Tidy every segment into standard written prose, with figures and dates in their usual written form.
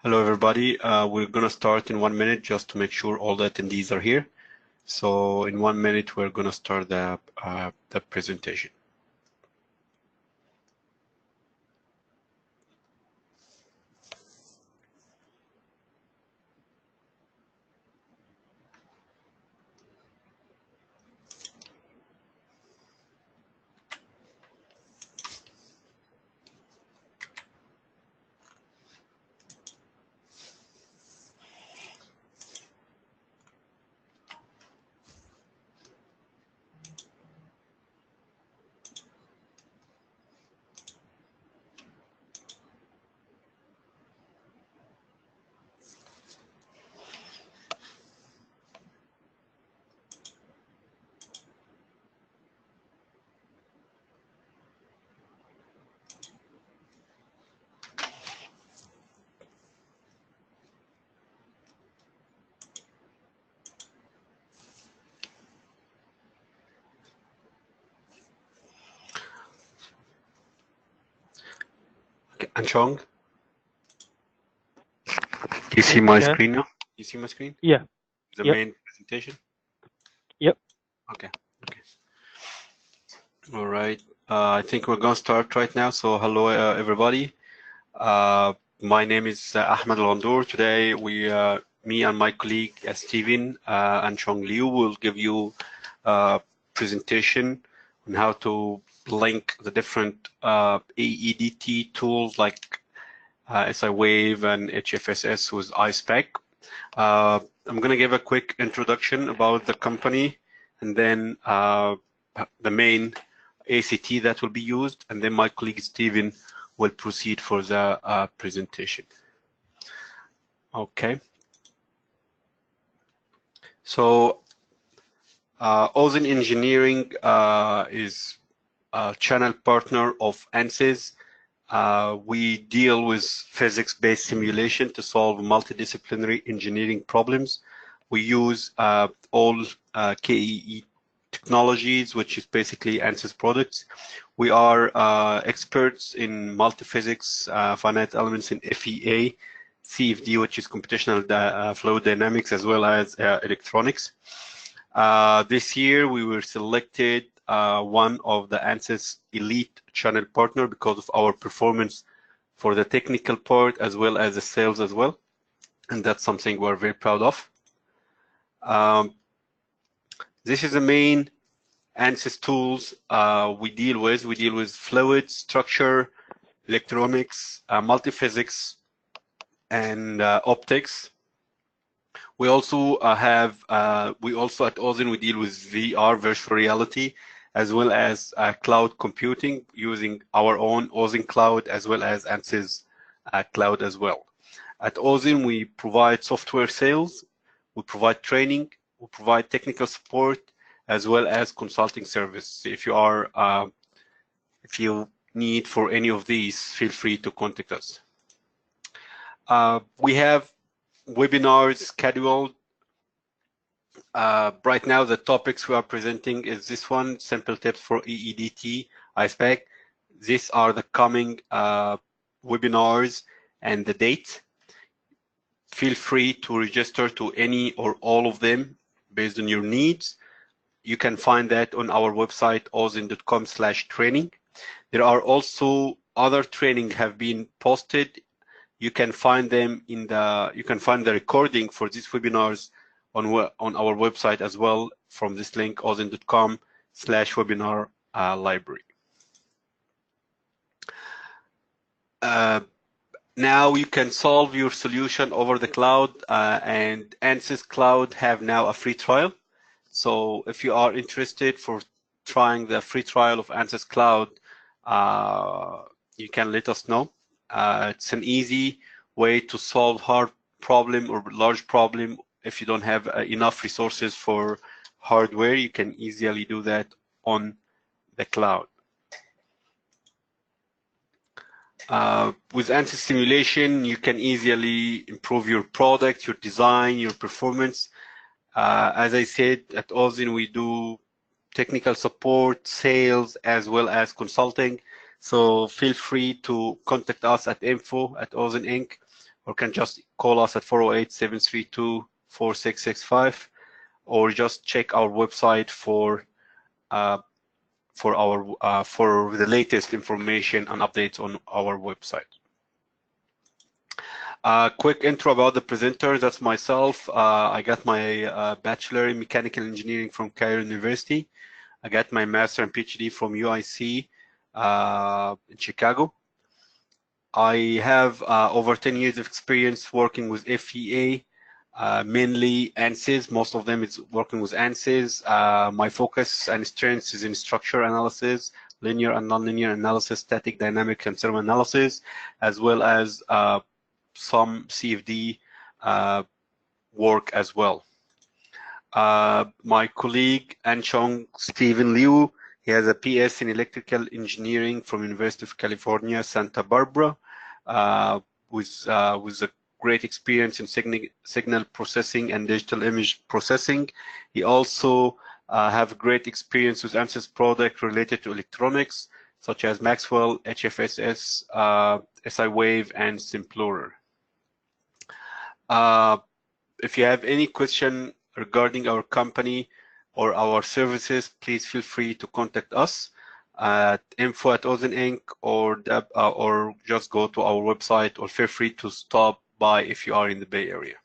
Hello, everybody. We're going to start in 1 minute just to make sure all the attendees are here. So in 1 minute, we're going to start the presentation. Okay, Anshong, do you see my screen now? You see my screen? Yeah. The main presentation? Yep. Okay. All right. I think we're going to start right now. So hello, everybody. My name is Ahmed Al-Ghandour. Today, me and my colleague Steven and Chong Liu will give you a presentation on how to link the different AEDT tools like SI Wave and HFSS with Icepak. I'm going to give a quick introduction about the company and then the main ACT that will be used, and then my colleague Steven will proceed for the presentation. Okay. So Ozen Engineering is a channel partner of ANSYS. We deal with physics-based simulation to solve multidisciplinary engineering problems. We use all KEE technologies, which is basically ANSYS products. We are experts in multiphysics, finite elements in FEA, CFD, which is computational fluid dynamics, as well as electronics. This year, we were selected one of the ANSYS elite channel partner because of our performance for the technical part as well as the sales as well. And that's something we're very proud of. This is the main ANSYS tools we deal with. We deal with fluid, structure, electronics, multiphysics, and optics. We also at Ozen, we deal with VR, virtual reality, as well as cloud computing using our own Ozen cloud, as well as ANSYS cloud as well. At Ozen, we provide software sales, we provide training, we provide technical support, as well as consulting service. If you need for any of these, feel free to contact us. We have webinars scheduled. Right now, the topics we are presenting is this one, simple tips for AEDT Icepak. These are the coming webinars and the date. Feel free to register to any or all of them based on your needs. You can find that on our website, ozen.com/training. There are also other training have been posted. You can find them you can find the recording for these webinars on our website as well from this link, ozen.com/webinar library. Now you can solve your solution over the cloud, and ANSYS Cloud have now a free trial. So if you are interested for trying the free trial of ANSYS Cloud, you can let us know. It's an easy way to solve hard problem or large problem. If you don't have enough resources for hardware, you can easily do that on the cloud. With ANSYS simulation, you can easily improve your product, your design, your performance. As I said, at Ozen, we do technical support, sales, as well as consulting. So feel free to contact us at info@ozeninc. or can just call us at 408-732-4665, or just check our website for the latest information and updates on our website. Quick intro about the presenter. That's myself. I got my bachelor in mechanical engineering from Cairo University. I got my master and PhD from UIC in Chicago. I have over 10 years of experience working with FEA, mainly ANSYS. Most of them is working with ANSYS. My focus and strengths is in structure analysis, linear and nonlinear analysis, static, dynamic, and thermal analysis, as well as some CFD work as well. My colleague Anchong Stephen Liu, he has a PS in electrical engineering from University of California, Santa Barbara, with a great experience in signal processing and digital image processing. He also have great experience with ANSYS product related to electronics, such as Maxwell, HFSS, SI Wave, and Simplorer. If you have any question regarding our company or our services, please feel free to contact us at info@Ozen Inc. or just go to our website, or feel free to stop by if you are in the Bay Area.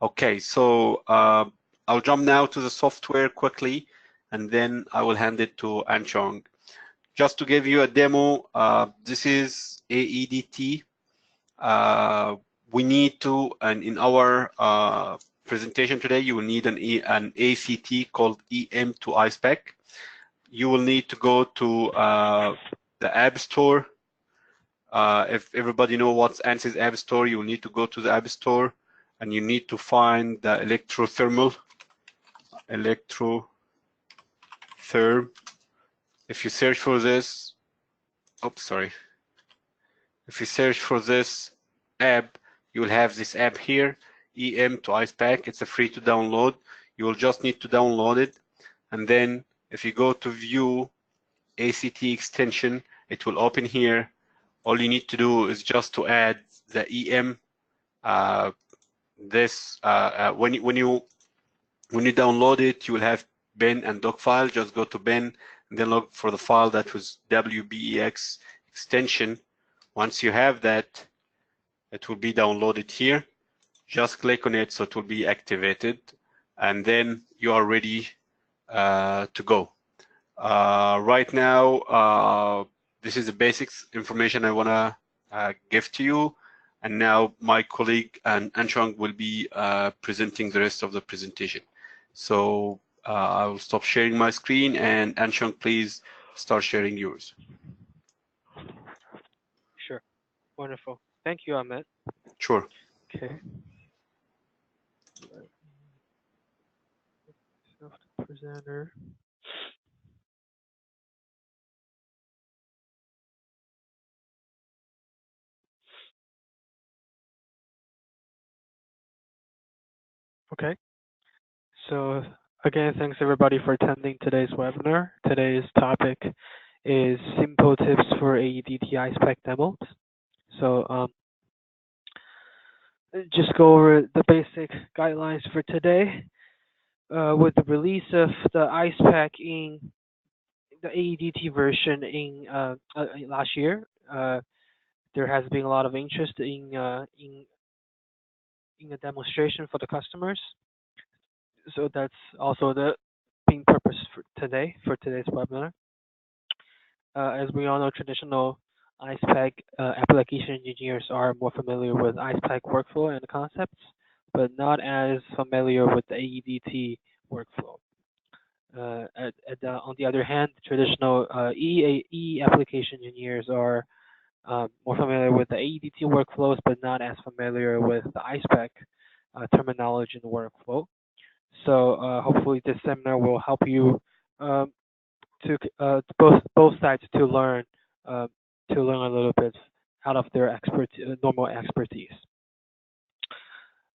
Okay, so I'll jump now to the software quickly, and then I will hand it to Anchong. Just to give you a demo, this is AEDT. We need to, and in our presentation today, you will need an ACT called EM to Icepak. You will need to go to the App Store. If everybody knows what's ANSYS App Store, you will need to go to the App Store, and you need to find the Electrothermal. If you search for this, if you search for this app, you will have this app here, EM to Icepak. It's a free to download. You will just need to download it, and then if you go to view ACT extension, it will open here. All you need to do is just to add the EM. When you download it, you will have bin and doc file. Just go to bin and then look for the file that was WBEX extension. Once you have that, it will be downloaded here. Just click on it so it will be activated, and then you are ready to go. Right now, this is the basics information I want to give to you, and now my colleague Anchong will be presenting the rest of the presentation. So I will stop sharing my screen, and Anchong, please start sharing yours. Sure. Wonderful. Thank you, Ahmed. Sure. Okay. Presenter. Okay. So again, thanks everybody for attending today's webinar. Today's topic is simple tips for AEDT Icepak demos. So just go over the basic guidelines for today. With the release of the Icepak in the AEDT version in last year, there has been a lot of interest in a demonstration for the customers. So that's also the main purpose for today's webinar. As we all know, traditional Icepak application engineers are more familiar with Icepak workflow and concepts, but not as familiar with the AEDT workflow. On the other hand, traditional E application engineers are more familiar with the AEDT workflows, but not as familiar with the Icepak terminology and workflow. So hopefully this seminar will help you to both sides to learn a little bit out of their normal expertise.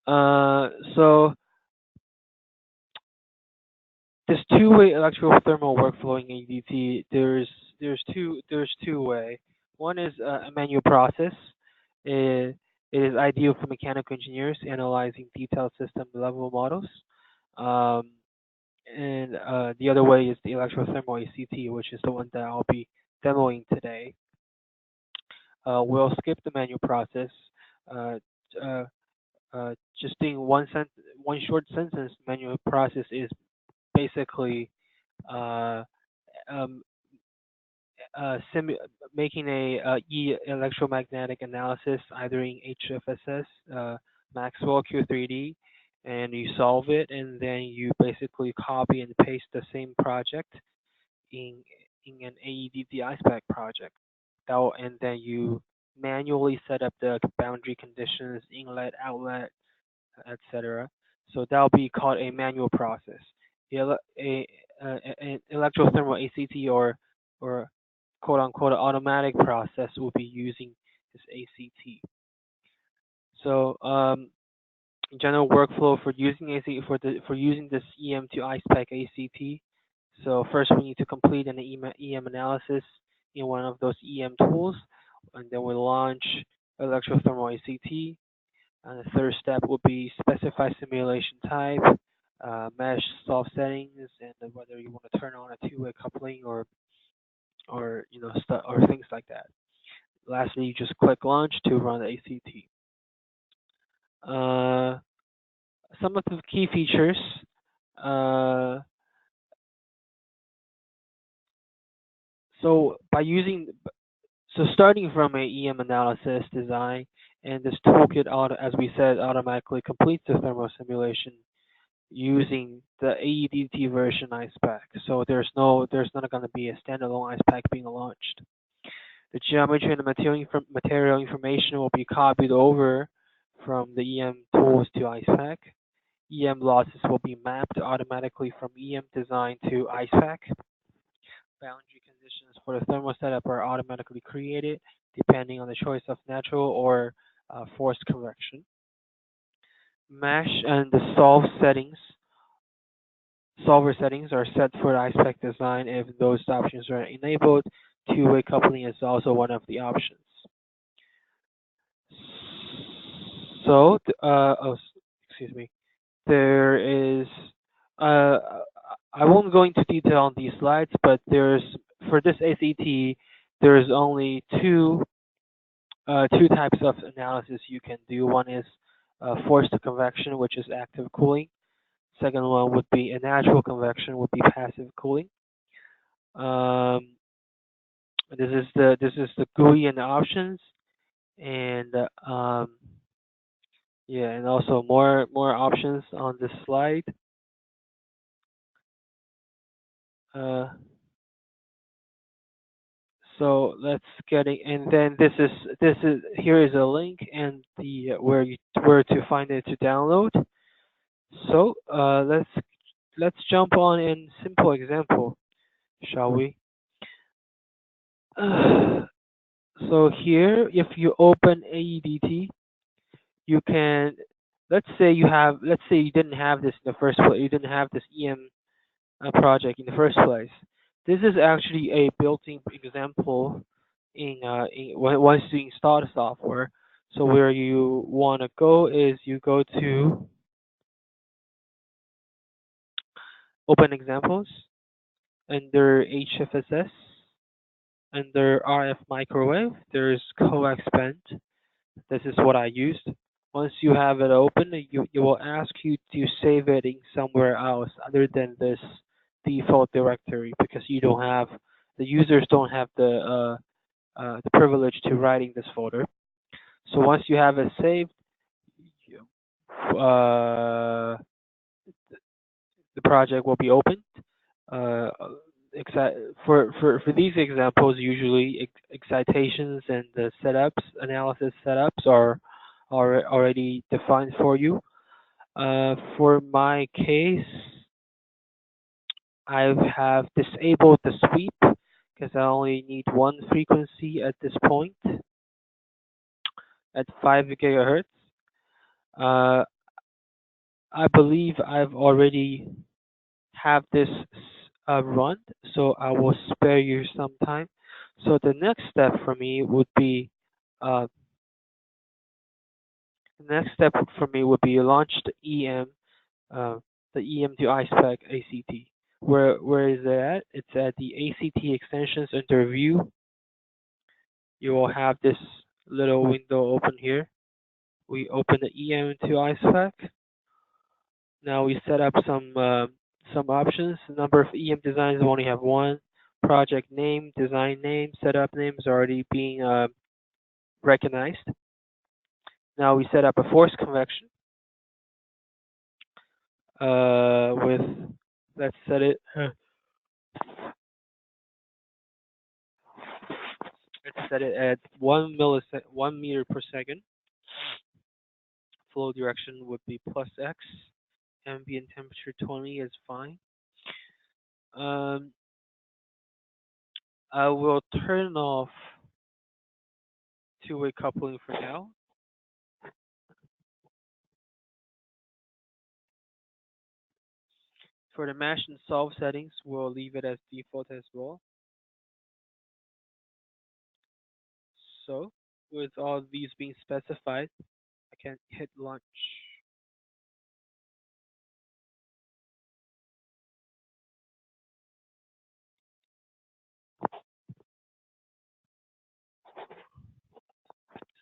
So this two-way electrothermal workflow in AEDT, there's two way. One is a manual process. It is ideal for mechanical engineers analyzing detailed system level models. Um, and the other way is the Electrothermal ACT, which is the one that I'll be demoing today. We'll skip the manual process. Uh, uh, just doing one short sentence manual process is basically uh, um, making a electromagnetic analysis either in HFSS, Maxwell Q3D, and you solve it, and then you basically copy and paste the same project in an AEDT Icepak project. And then you manually set up the boundary conditions, inlet, outlet, etc. So that'll be called a manual process. An electrothermal ACT or quote unquote automatic process will be using this ACT. So general workflow for using ACT for using this EM to Icepak ACT. So first we need to complete an EM analysis in one of those EM tools, and then we launch electrothermal ACT. And the third step would be specify simulation type, mesh solve settings, and whether you want to turn on a two-way coupling or or things like that. Lastly, you just click launch to run the ACT. Some of the key features. So starting from a EM analysis design, and this toolkit as we said, automatically completes the thermal simulation using the AEDT version Icepak. So there's not going to be a standalone Icepak being launched. The geometry and the material information will be copied over from the EM tools to Icepak. EM losses will be mapped automatically from EM design to Icepak. Boundary conditions for the thermal setup are automatically created depending on the choice of natural or forced convection. Mesh and the solver settings are set for the Icepak design. If those options are enabled, two-way coupling is also one of the options. So, excuse me. There is, I won't go into detail on these slides, but for this ACT, there's only two types of analysis you can do. One is forced convection, which is active cooling. Second one would be a natural convection, would be passive cooling. This is the GUI and the options, and yeah, and also more options on this slide. So let's get it, and then this is here is a link and the where to find it to download. So let's jump on a simple example, shall we? So here, if you open AEDT, you can, let's say you didn't have this in the first place, you didn't have this EM project in the first place. This is actually a built-in example once you install the software. So where you want to go is you go to Open Examples, under HFSS, under RF Microwave, there's coax band. This is what I used. Once you have it open, it will ask you to save it in somewhere else other than this default directory, because the users don't have the privilege to writing this folder. So once you have it saved, the project will be opened. For these examples, usually excitations and the analysis setups are already defined for you. For my case, I have disabled the sweep because I only need one frequency at this point at 5 gigahertz. I believe I've already have this run, so I will spare you some time. So the next step for me would be The next step for me would be launch the EM, the EM to Icepak ACT. Where is it at? It's at the ACT extensions under view. You will have this little window open here. We open the EM to Icepak. Now we set up some options. The number of EM designs, we only have one. Project name, design name, setup name is already being recognized. Now we set up a force convection with, let's set it, let's set it at 1 meter per second. Flow direction would be plus X. Ambient temperature 20 is fine. I will turn off two-way coupling for now. For the mesh and solve settings, we'll leave it as default as well. So, with all these being specified, I can hit launch.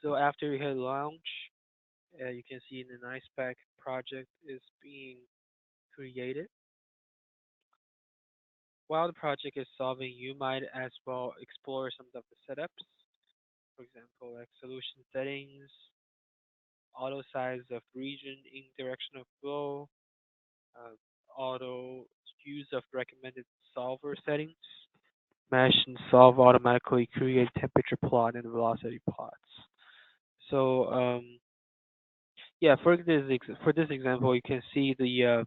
So after you hit launch, you can see the Icepak project is being created. While the project is solving, you might as well explore some of the setups. For example, like solution settings, auto size of region in direction of flow, auto use of recommended solver settings. Mesh and solve automatically create temperature plot and velocity plots. So yeah, for this example, you can see the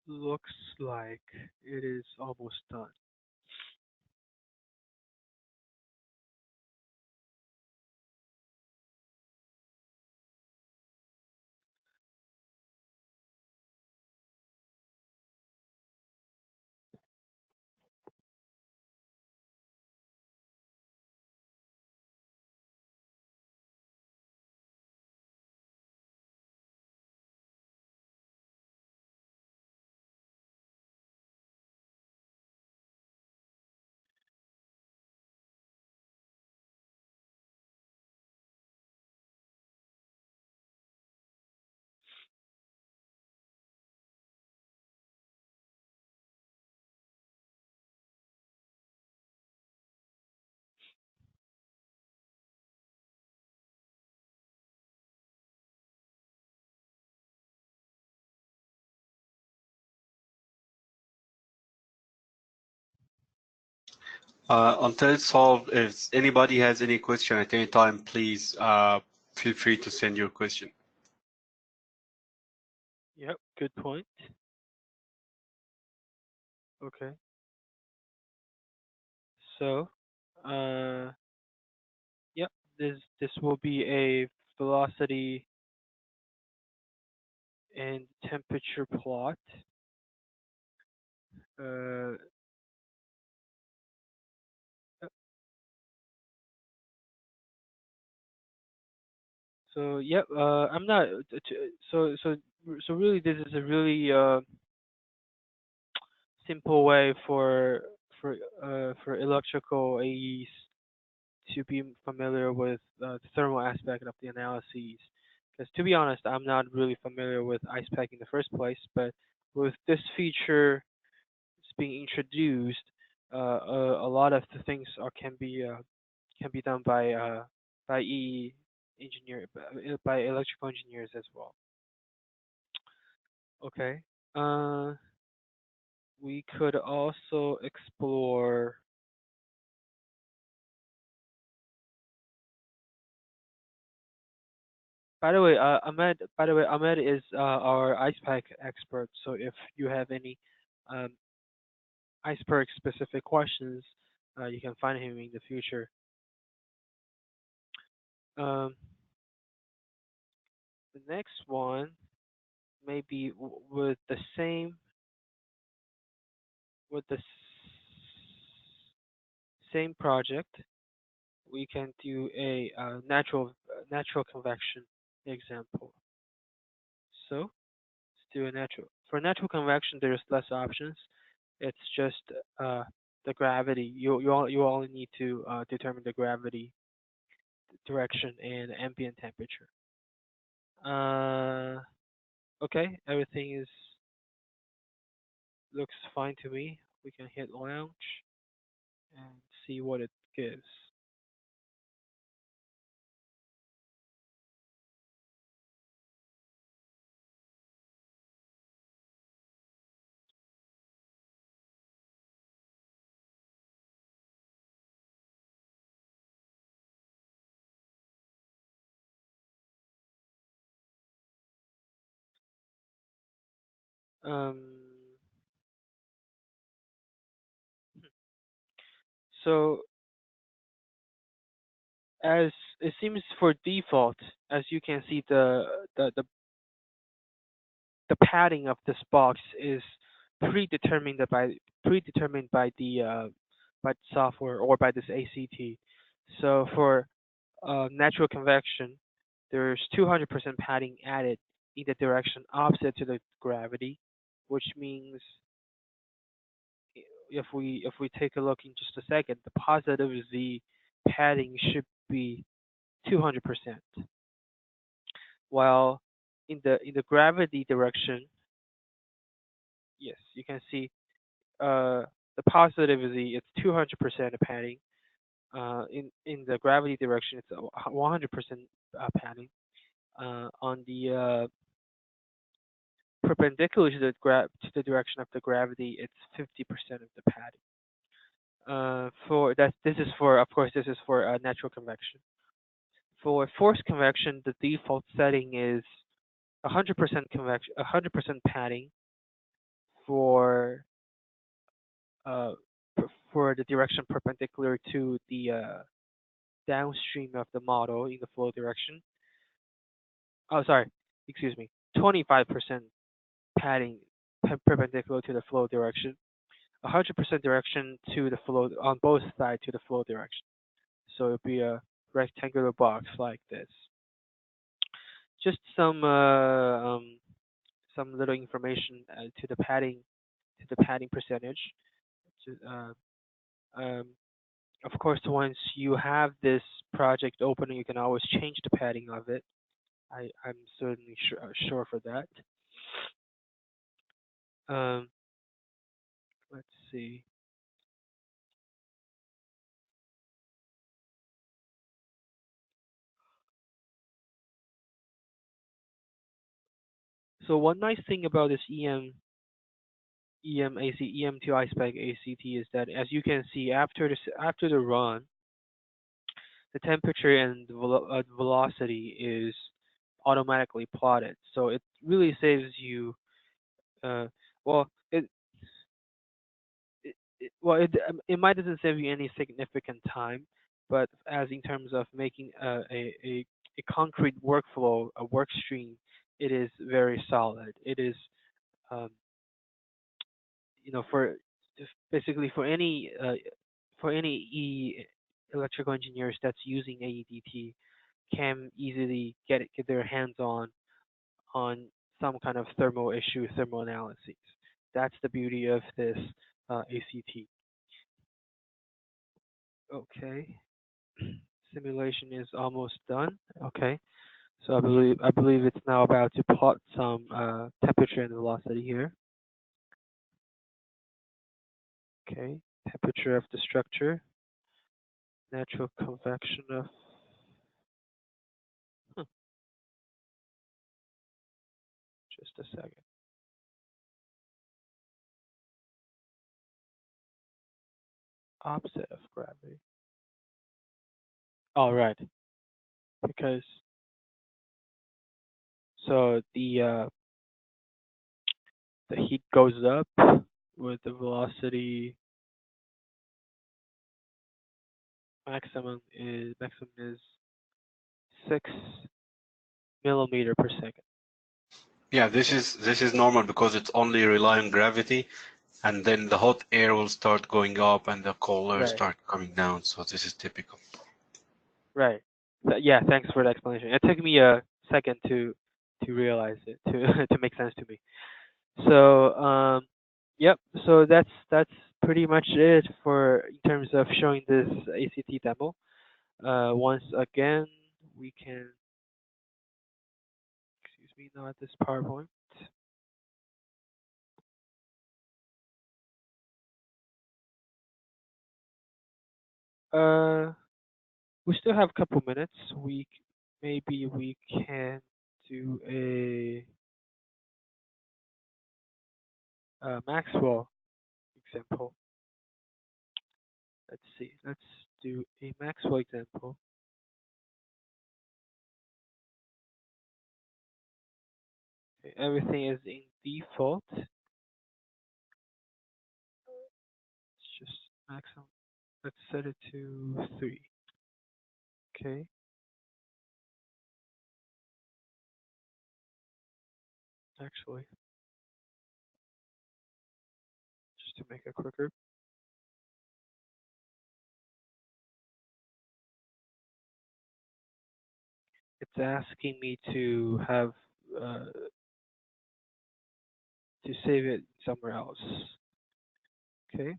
looks like it is almost done. Until it's solved, if anybody has any question at any time, please feel free to send your question. Yep, good point. Okay. So, yep, this will be a velocity and temperature plot. So yep, I'm not. So really, this is a really simple way for electrical AEs to be familiar with the thermal aspect of the analyses. Because to be honest, I'm not really familiar with Icepak in the first place, but with this feature being introduced, a lot of the things can be done by EE engineer by electrical engineers as well. Okay. We could also explore. By the way, Ahmed. By the way, Ahmed is our Icepak expert. So if you have any Iceberg specific questions, you can find him in the future. Um, the next one maybe with the same with the same project, we can do a natural convection example. So let's do a natural. For natural convection, there's less options. It's just the gravity. You only need to determine the gravity, direction, and ambient temperature. Uh, okay, everything is looks fine to me. We can hit launch and see what it gives. Um, so as it seems for default, as you can see, the the, the padding of this box is predetermined by by the software or by this ACT. So for natural convection, there's 200% padding added in the direction opposite to the gravity, which means if we take a look in just a second, the positive Z padding should be 200%, while in the gravity direction, yes, you can see the positive Z it's 200% padding. In the gravity direction, it's 100% padding. On the perpendicular to the direction of the gravity, it's 50% of the padding. For that, this is for, of course, this is for natural convection. For forced convection, the default setting is 100% convection, 100% padding for uh, for the direction perpendicular to the downstream of the model in the flow direction. Oh, sorry, excuse me. 25% padding perpendicular to the flow direction. 100% direction to the flow on both sides to the flow direction. So it'll be a rectangular box like this. Just some little information to the padding percentage. Uh, um, of course, once you have this project open, you can always change the padding of it. I'm certainly sure for that. Um, let's see. So one nice thing about this EM2 Icepak ACT is that, as you can see, after the run, the temperature and the velocity is automatically plotted. So it really saves you. Uh, well, it might doesn't save you any significant time, but as in terms of making a concrete workflow, a work stream, it is very solid. It is um, for basically for any electrical engineers that's using AEDT can easily get their hands on some kind of thermal issue, thermal analyses. That's the beauty of this ACT. Okay, simulation is almost done. Okay, so I believe it's now about to plot some temperature and velocity here. Okay, temperature of the structure, natural convection of. Huh, just a second. Opposite of gravity. All right, because so the heat goes up with the velocity maximum is 6 mm/s. Yeah, this is normal because it's only rely on gravity, and then the hot air will start going up and the cold air Right. start coming down. So this is typical. Right. Yeah, thanks for the explanation. It took me a second to realize it, to to make sense to me. So yep. So that's pretty much it for in terms of showing this ACT demo. Once again, we can, excuse me, not this PowerPoint. Uh, we still have a couple minutes. Maybe we can do a Maxwell example. Let's see. Let's do a Maxwell example. Okay, everything is in default. It's just maximum. Let's set it to 3. Okay. Actually, just to make it quicker, it's asking me to have to save it somewhere else. Okay.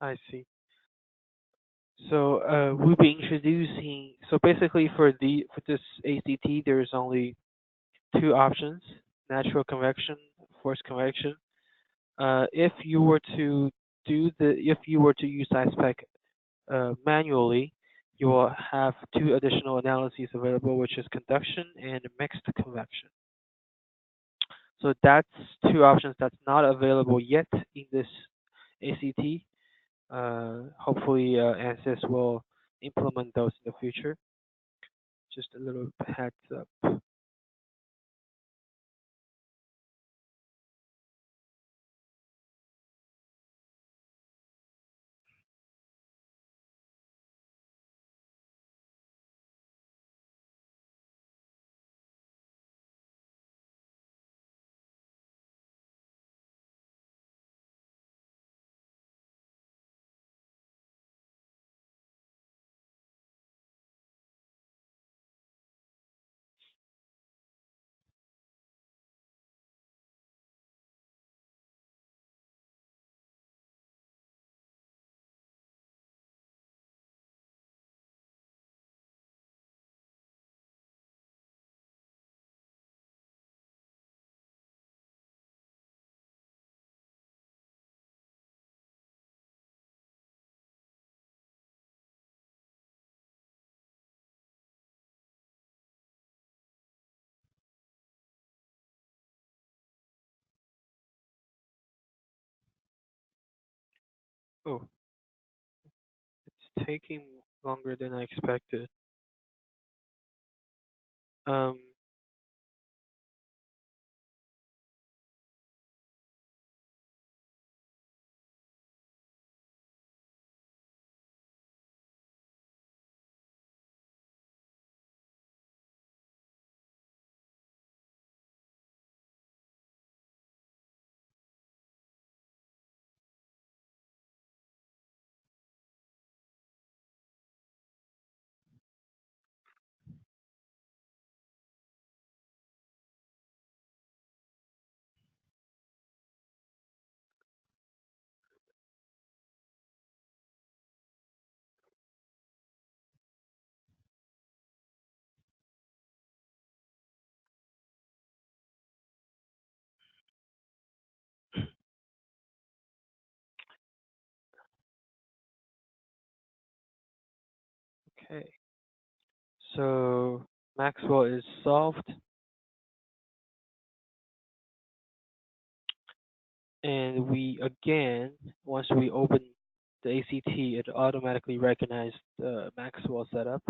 I see. So we'll be introducing. So basically, for this ACT, there's only 2 options: natural convection, forced convection. If you were to if you were to use Icepak manually, you will have 2 additional analyses available, which is conduction and mixed convection. So that's 2 options that's not available yet in this ACT. Hopefully, ANSYS will implement those in the future. Just a little heads up. Oh, it's taking longer than I expected. Um, Okay, so Maxwell is solved, and we again, once we open the ACT, it automatically recognized the Maxwell setup.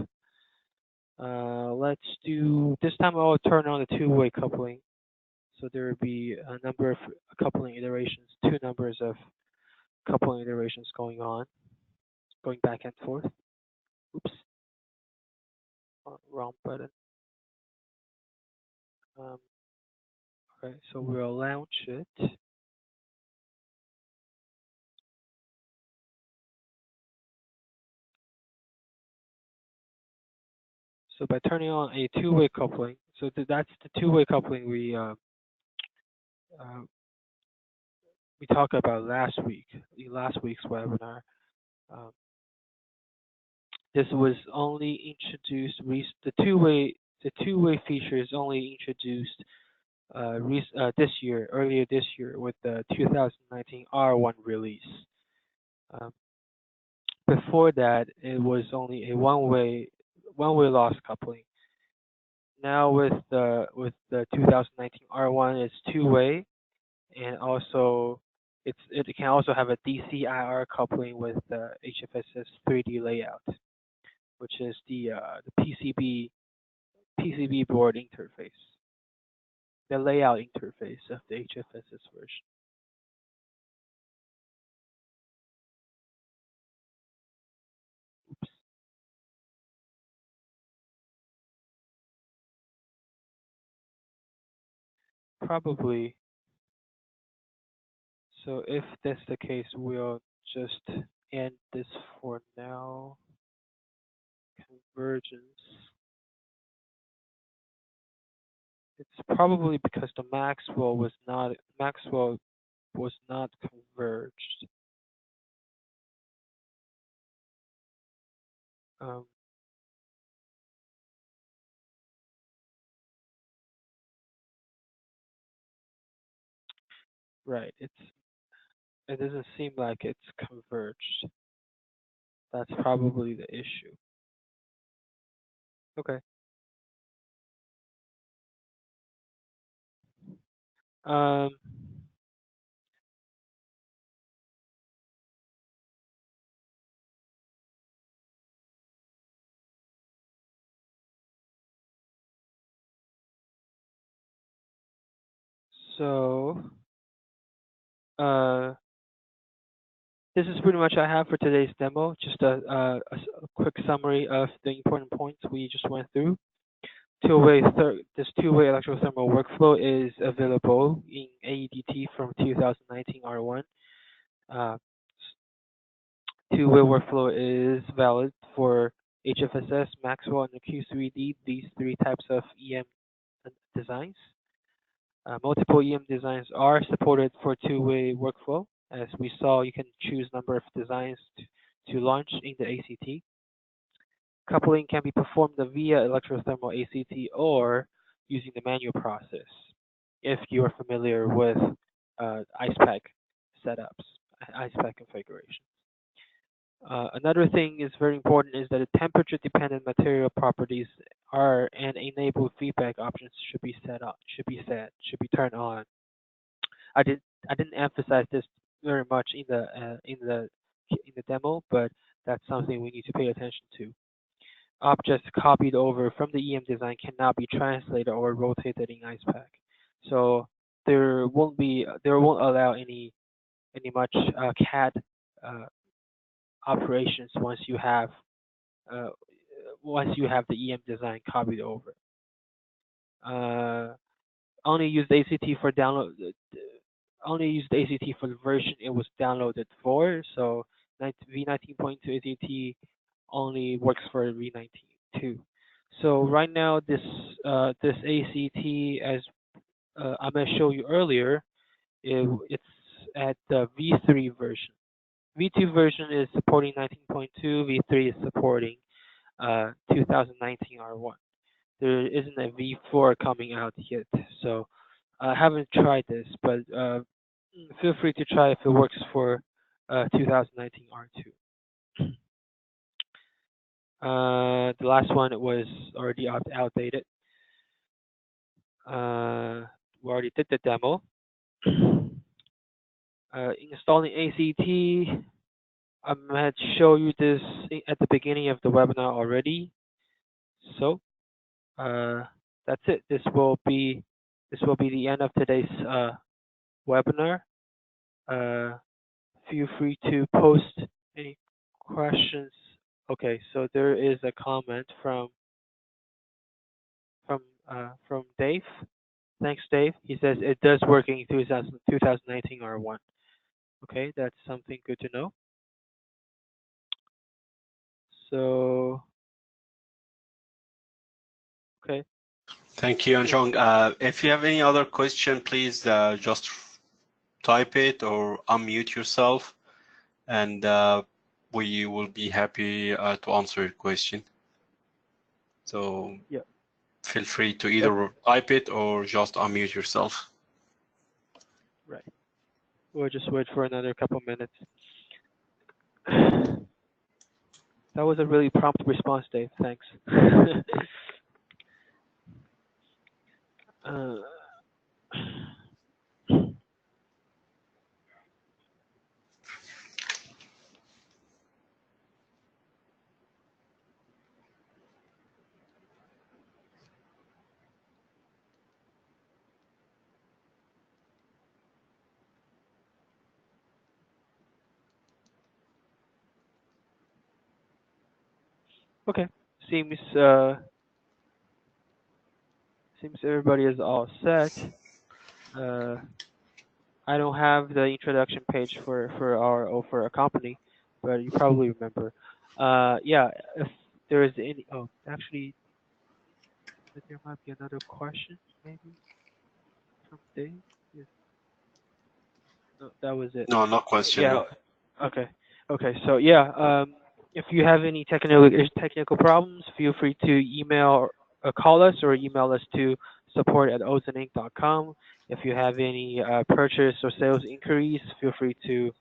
Let's do, this time I'll turn on the two-way coupling. So there will be a number of coupling iterations, two numbers of coupling iterations going on, going back and forth. Oops, wrong button. Okay, so we'll launch it. So by turning on a two-way coupling, so that's the two-way coupling we talked about last week, in last week's webinar. This was only introduced, the two-way feature is only introduced this year, earlier this year, with the 2019 R1 release. Before that, it was only a one-way loss coupling. Now with the 2019 R1, it's two-way, and also it can also have a DC-IR coupling with the HFSS 3D layout, which is the PCB board interface, the layout interface of the HFSS version. Oops. Probably. So if that's the case, we'll just end this for now. Convergence. It's probably because the Maxwell was not converged. Right. It doesn't seem like it's converged. That's probably the issue. Okay. So this is pretty much I have for today's demo. Just a quick summary of the important points we just went through. This two-way electrothermal workflow is available in AEDT from 2019 R1. Two-way workflow is valid for HFSS, Maxwell, and Q3D, these three types of EM designs. Multiple EM designs are supported for two-way workflow. As we saw, you can choose number of designs to launch in the ACT. Coupling can be performed via Electrothermal ACT or using the manual process if you are familiar with Icepak setups, Icepak configurations. Another thing is very important is that the temperature-dependent material properties and enabled feedback options should be turned on. I didn't emphasize this very much in the demo, but that's something we need to pay attention to. Objects copied over from the EM design cannot be translated or rotated in Icepak, so there won't allow any much CAD operations once you have the EM design copied over. Only use the ACT for download. Only use the ACT for the version it was downloaded for. So v19.2 ACT only works for v19.2. So right now this ACT, as I'm going to show you earlier, it's at the v3 version. V2 version is supporting 19.2, V3 is supporting 2019 R1. There isn't a V4 coming out yet, so I haven't tried this, but feel free to try if it works for 2019 R2. The last one was already outdated. We already did the demo. Installing ACT. I had shown you this at the beginning of the webinar already. So that's it. This will be the end of today's webinar. Feel free to post any questions. Okay, so there is a comment from Dave. Thanks, Dave. He says it does work in 2019 R1. Okay, that's something good to know. So, okay. Thank you, Anshong. If you have any other question, please just type it or unmute yourself, and we will be happy to answer your question. So yeah, feel free to either type it or just unmute yourself. Right. We'll just wait for another couple minutes. That was a really prompt response, Dave. Thanks. Okay, seems everybody is all set. I don't have the introduction page for our company, but you probably remember. Yeah, if there is any, actually, there might be another question, maybe from Dave. Yes. No, that was it. No question. Yeah. No. Okay. Okay. So yeah, if you have any technical problems, feel free to email or call us or email us to support@ozeninc.com. If you have any purchase or sales inquiries, feel free to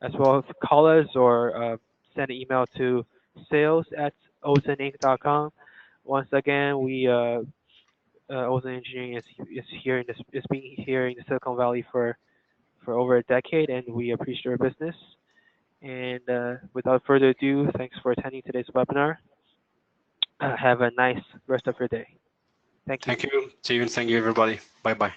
as well call us or send an email to sales@ozeninc.com. Once again, we Ozen Engineering is being here in the Silicon Valley for over a decade, and we appreciate your business. And without further ado, thanks for attending today's webinar. Have a nice rest of your day. Thank you. Thank you, Steven. Thank you, everybody. Bye-bye.